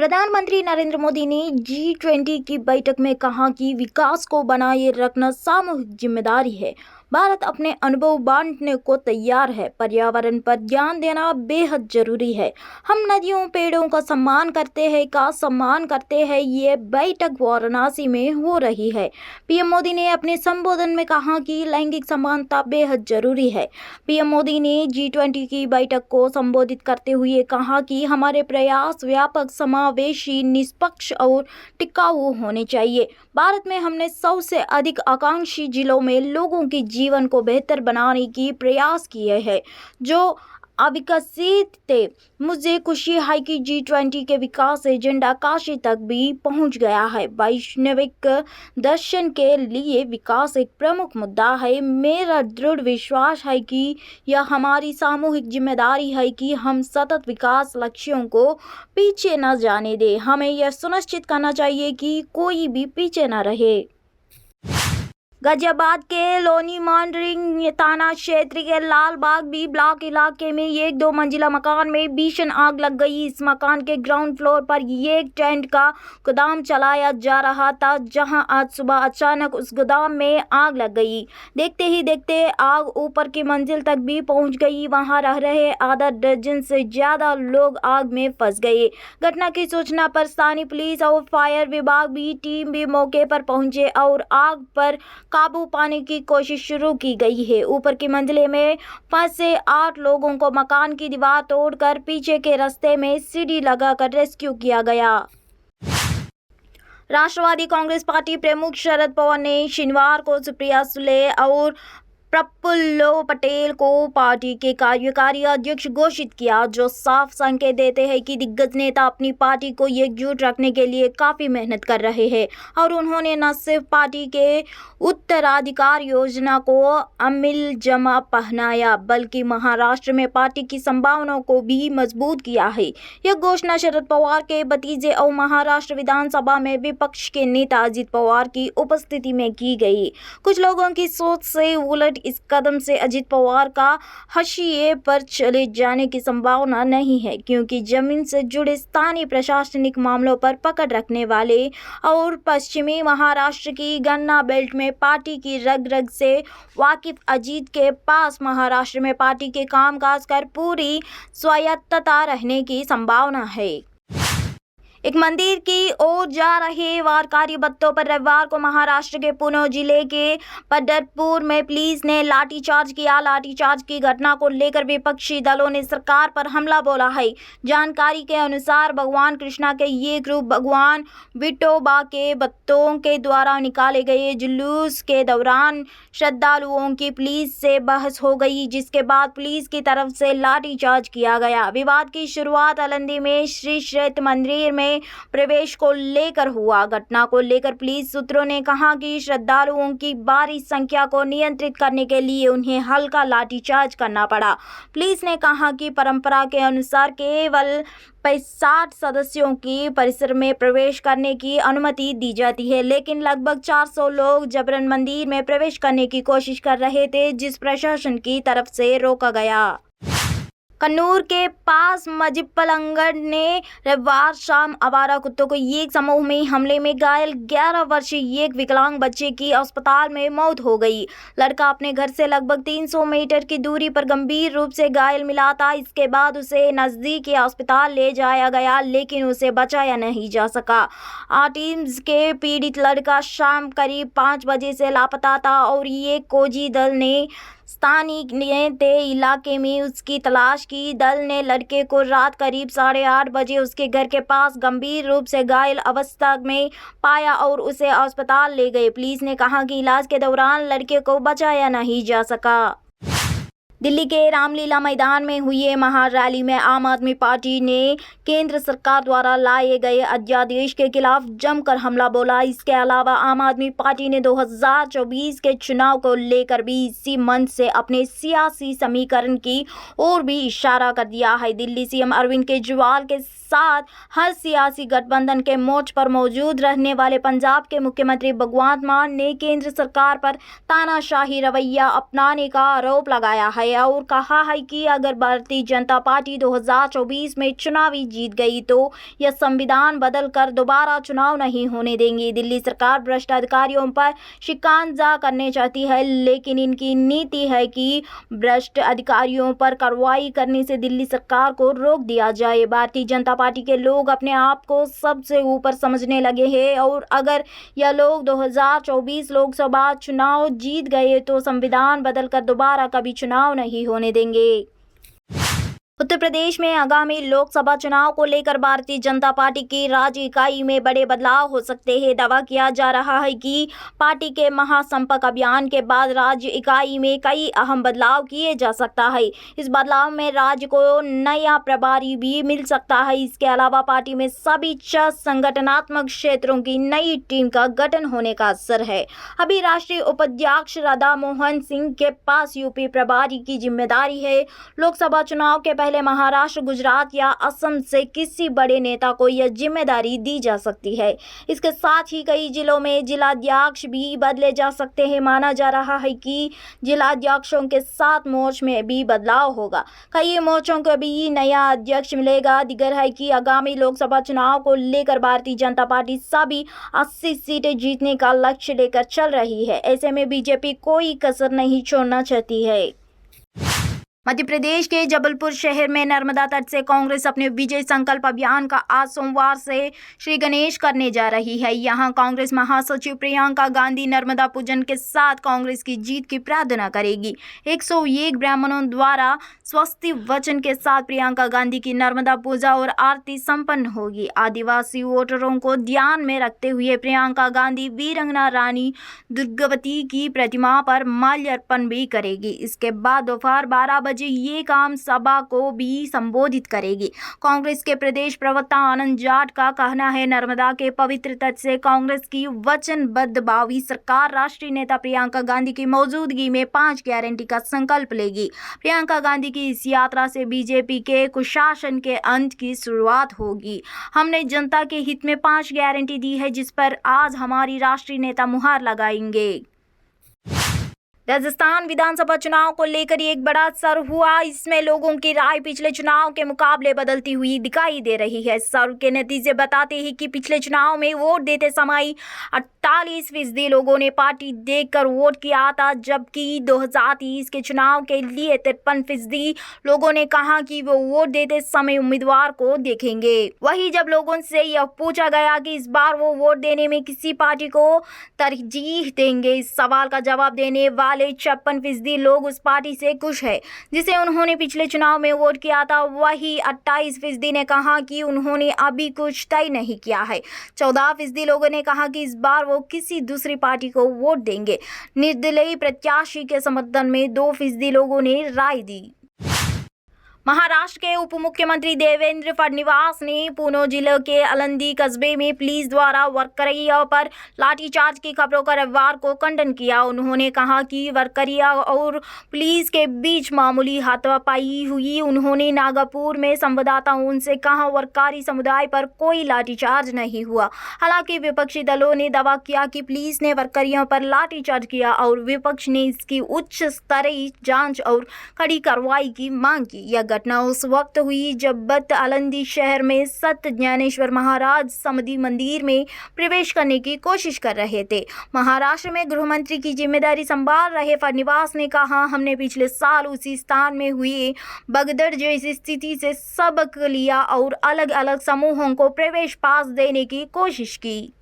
प्रधानमंत्री नरेंद्र मोदी ने G20 की बैठक में कहा कि विकास को बनाए रखना सामूहिक जिम्मेदारी है। भारत अपने अनुभव बांटने को तैयार है। पर्यावरण पर ध्यान देना बेहद जरूरी है। हम नदियों पेड़ों का सम्मान करते हैं। ये बैठक वाराणसी में हो रही है। पीएम मोदी ने अपने संबोधन में कहा कि लैंगिक समानता बेहद जरूरी है। पीएम मोदी ने G20 की बैठक को संबोधित करते हुए कहा कि हमारे प्रयास व्यापक, समावेशी, निष्पक्ष और टिकाऊ होने चाहिए। भारत में हमने 100 से अधिक आकांक्षी जिलों में लोगों के जीवन को बेहतर बनाने की प्रयास किए हैं जो अविकसित थे। मुझे खुशी है कि G20 के विकास एजेंडा काशी तक भी पहुंच गया है। वैश्विक दर्शन के लिए विकास एक प्रमुख मुद्दा है। मेरा दृढ़ विश्वास है कि यह हमारी सामूहिक जिम्मेदारी है कि हम सतत विकास लक्ष्यों को पीछे न जाने दें। हमें यह सुनिश्चित करना चाहिए कि कोई भी पीछे न रहे। गाजियाबाद के लोनी मंडरिंग थाना क्षेत्र के लालबाग बी ब्लॉक इलाके में एक 2 मंजिला मकान में भीषण आग लग गई। इस मकान के ग्राउंड फ्लोर पर एक टेंट का गोदाम चलाया जा रहा था, जहां आज सुबह अचानक उस गोदाम में आग लग गई। देखते ही देखते आग ऊपर की मंजिल तक भी पहुंच गई। वहां रह रहे आधा दर्जन से ज्यादा लोग आग में फंस गए। घटना की सूचना पर स्थानीय पुलिस और फायर विभाग की टीम भी मौके पर पहुंचे और आग पर काबू पाने की कोशिश शुरू की गई है। ऊपर की मंजिले में फंसे 8 लोगों को मकान की दीवार तोड़कर पीछे के रास्ते में सीढ़ी लगाकर रेस्क्यू किया गया। राष्ट्रवादी कांग्रेस पार्टी प्रमुख शरद पवार ने शनिवार को सुप्रिया सुले और प्रफुल्ल पटेल को पार्टी के कार्यकारी अध्यक्ष घोषित किया, जो साफ संकेत देते हैं कि दिग्गज नेता अपनी पार्टी को एकजुट रखने के लिए काफी मेहनत कर रहे हैं। और उन्होंने न सिर्फ पार्टी के उत्तराधिकार योजना को अमल जमा पहनाया, बल्कि महाराष्ट्र में पार्टी की संभावनाओं को भी मजबूत किया है। यह घोषणा शरद पवार के भतीजे और महाराष्ट्र विधानसभा में विपक्ष के नेता अजित पवार की उपस्थिति में की गई। कुछ लोगों की सोच से उलट इस कदम से अजित पवार का हाशिए पर चले जाने की संभावना नहीं है, क्योंकि जमीन से जुड़े स्थानीय प्रशासनिक मामलों पर पकड़ रखने वाले और पश्चिमी महाराष्ट्र की गन्ना बेल्ट में पार्टी की रग रग से वाकिफ अजित के पास महाराष्ट्र में पार्टी के कामकाज कर पूरी स्वायत्तता रहने की संभावना है। एक मंदिर की ओर जा रहे वारकरी भक्तों पर रविवार को महाराष्ट्र के पुणे जिले के पंढरपुर में पुलिस ने लाठीचार्ज किया। लाठीचार्ज की घटना को लेकर विपक्षी दलों ने सरकार पर हमला बोला है। जानकारी के अनुसार भगवान कृष्णा के ये ग्रुप भगवान विठोबा के भक्तों के द्वारा निकाले गए जुलूस के दौरान श्रद्धालुओं की पुलिस से बहस हो गई, जिसके बाद पुलिस की तरफ से लाठीचार्ज किया गया। विवाद की शुरुआत आलंदी में श्री क्षेत्र मंदिर में प्रवेश को लेकर हुआ। घटना को लेकर पुलिस सूत्रों ने कहा कि श्रद्धालुओं की भारी संख्या को नियंत्रित करने के लिए उन्हें हल्का लाठीचार्ज करना पड़ा। पुलिस ने कहा कि परंपरा के अनुसार केवल 65 सदस्यों की परिसर में प्रवेश करने की अनुमति दी जाती है, लेकिन लगभग 400 लोग जबरन मंदिर में प्रवेश करने की कोशिश कर रहे थे, जिस प्रशासन की तरफ से रोका गया। कन्नूर के पास मजिपलंगड़ ने रविवार शाम आवारा कुत्तों को एक समूह में हमले में घायल 11 वर्षीय एक विकलांग बच्चे की अस्पताल में मौत हो गई। लड़का अपने घर से लगभग 300 मीटर की दूरी पर गंभीर रूप से घायल मिला था। इसके बाद उसे नजदीकी अस्पताल ले जाया गया, लेकिन उसे बचाया नहीं जा सका। ऑटिज्म के पीड़ित लड़का शाम करीब 5 बजे से लापता था और एक खोजी दल ने स्थानीय इलाके में उसकी तलाश की। दल ने लड़के को रात करीब 8:30 बजे उसके घर के पास गंभीर रूप से घायल अवस्था में पाया और उसे अस्पताल ले गए। पुलिस ने कहा कि इलाज के दौरान लड़के को बचाया नहीं जा सका। दिल्ली के रामलीला मैदान में हुई महारैली में आम आदमी पार्टी ने केंद्र सरकार द्वारा लाए गए अध्यादेश के खिलाफ जमकर हमला बोला। इसके अलावा आम आदमी पार्टी ने 2024 के चुनाव को लेकर भी इसी मंच से अपने सियासी समीकरण की ओर भी इशारा कर दिया है। दिल्ली सीएम अरविंद केजरीवाल के साथ हर सियासी गठबंधन के मोर्च पर मौजूद रहने वाले पंजाब के मुख्यमंत्री भगवंत मान ने केंद्र सरकार पर तानाशाही रवैया अपनाने का आरोप लगाया है और कहा है कि अगर भारतीय जनता पार्टी 2024 में चुनावी जीत गई तो यह संविधान बदलकर दोबारा चुनाव नहीं होने देंगी। दिल्ली सरकार भ्रष्ट अधिकारियों पर शिकंजा करने चाहती है, लेकिन इनकी नीति है कि भ्रष्ट अधिकारियों पर कार्रवाई करने से दिल्ली सरकार को रोक दिया जाए। भारतीय जनता पार्टी के लोग अपने आप को सबसे ऊपर समझने लगे हैं और अगर यह लोग 2024 लोकसभा चुनाव जीत गए तो संविधान बदलकर दोबारा कभी चुनाव नहीं होने देंगे। उत्तर प्रदेश में आगामी लोकसभा चुनाव को लेकर भारतीय जनता पार्टी की राज्य इकाई में बड़े बदलाव हो सकते हैं। दावा किया जा रहा है कि पार्टी के महासंपर्क अभियान के बाद राज्य इकाई में कई अहम बदलाव किए जा सकता है। इस बदलाव में राज्य को नया प्रभारी भी मिल सकता है। इसके अलावा पार्टी में सभी 6 संगठनात्मक क्षेत्रों की नई टीम का गठन होने का असर है। अभी राष्ट्रीय उपाध्यक्ष राधा मोहन सिंह के पास यूपी प्रभारी की जिम्मेदारी है। लोकसभा चुनाव के पहले महाराष्ट्र, गुजरात या असम से किसी बड़े नेता को यह जिम्मेदारी दी जा सकती है। इसके साथ ही कई जिलों में जिलाध्यक्ष भी बदले जा सकते हैं। माना जा रहा है कि जिलाध्यक्षों के साथ मोर्च में भी बदलाव होगा। कई मोर्चों को भी नया अध्यक्ष मिलेगा। दिगर है कि आगामी लोकसभा चुनाव को लेकर भारतीय जनता पार्टी सभी 80 सीटें जीतने का लक्ष्य लेकर चल रही है। ऐसे में बीजेपी कोई कसर नहीं छोड़ना चाहती है। मध्य प्रदेश के जबलपुर शहर में नर्मदा तट से कांग्रेस अपने विजय संकल्प अभियान का आज सोमवार से श्री गणेश करने जा रही है। यहां कांग्रेस महासचिव प्रियंका गांधी नर्मदा पूजन के साथ कांग्रेस की जीत की प्रार्थना करेगी। 101 ब्राह्मणों द्वारा स्वस्ति वचन के साथ प्रियंका गांधी की नर्मदा पूजा और आरती संपन्न होगी। आदिवासी वोटरों को ध्यान में रखते हुए प्रियंका गांधी वीरांगना रानी दुर्गावती की प्रतिमा पर माल्यार्पण भी करेगी। इसके बाद दोपहर 12 बजे ये काम सभा को भी संबोधित करेगी। कांग्रेस के प्रदेश प्रवक्ता आनंद जाट का कहना है, नर्मदा के पवित्र तट से कांग्रेस की वचनबद्ध भावी सरकार राष्ट्रीय नेता प्रियंका गांधी की मौजूदगी में 5 गारंटी का संकल्प लेगी। प्रियंका गांधी की इस यात्रा से बीजेपी के कुशासन के अंत की शुरुआत होगी। हमने जनता के हित में 5 गारंटी दी है, जिस पर आज हमारी राष्ट्रीय नेता मुहर लगाएंगे। राजस्थान विधानसभा चुनाव को लेकर एक बड़ा सर्वे हुआ। इसमें लोगों की राय पिछले चुनाव के मुकाबले बदलती हुई दिखाई दे रही है। सर्वे के नतीजे बताते हैं कि पिछले चुनाव में वोट देते समय 48% लोगों ने पार्टी देखकर वोट किया था, जबकि 2023 के चुनाव के लिए 53% लोगों ने कहा कि वो वोट देते समय उम्मीदवार को देखेंगे। वहीं जब लोगों से यह पूछा गया कि इस बार वो वोट देने में किसी पार्टी को तरजीह देंगे, इस सवाल का जवाब देने वाले 56% लोग उस पार्टी से खुश है जिसे उन्होंने पिछले चुनाव में वोट किया था। वही 28% ने कहा कि उन्होंने अभी कुछ तय नहीं किया है। 14% लोगों ने कहा कि इस बार वो किसी दूसरी पार्टी को वोट देंगे। निर्दलीय प्रत्याशी के समर्थन में 2% लोगों ने राय दी। महाराष्ट्र के उप मुख्यमंत्री देवेंद्र फडणवीस ने पुणे जिले के अलंदी कस्बे में पुलिस द्वारा वर्करियों पर लाठीचार्ज की खबरों का रविवार को खंडन किया। उन्होंने कहा कि वर्करियों और पुलिस के बीच मामूली हाथापाई हुई। उन्होंने नागपुर में संवाददाताओं से कहा, वर्करी समुदाय पर कोई लाठीचार्ज नहीं हुआ। हालांकि विपक्षी दलों ने दावा किया कि पुलिस ने वर्करियों पर लाठीचार्ज किया और विपक्ष ने इसकी उच्च स्तरीय जांच और कड़ी कार्रवाई की मांग की। यह घटना उस वक्त हुई जब अलंदी शहर में सत ज्ञानेश्वर महाराज समाधि मंदिर में प्रवेश करने की कोशिश कर रहे थे। महाराष्ट्र में गृह मंत्री की जिम्मेदारी संभाल रहे फडणवीस ने कहा, हमने पिछले साल उसी स्थान में हुई भगदड़ जैसी स्थिति से सबक लिया और अलग अलग समूहों को प्रवेश पास देने की कोशिश की।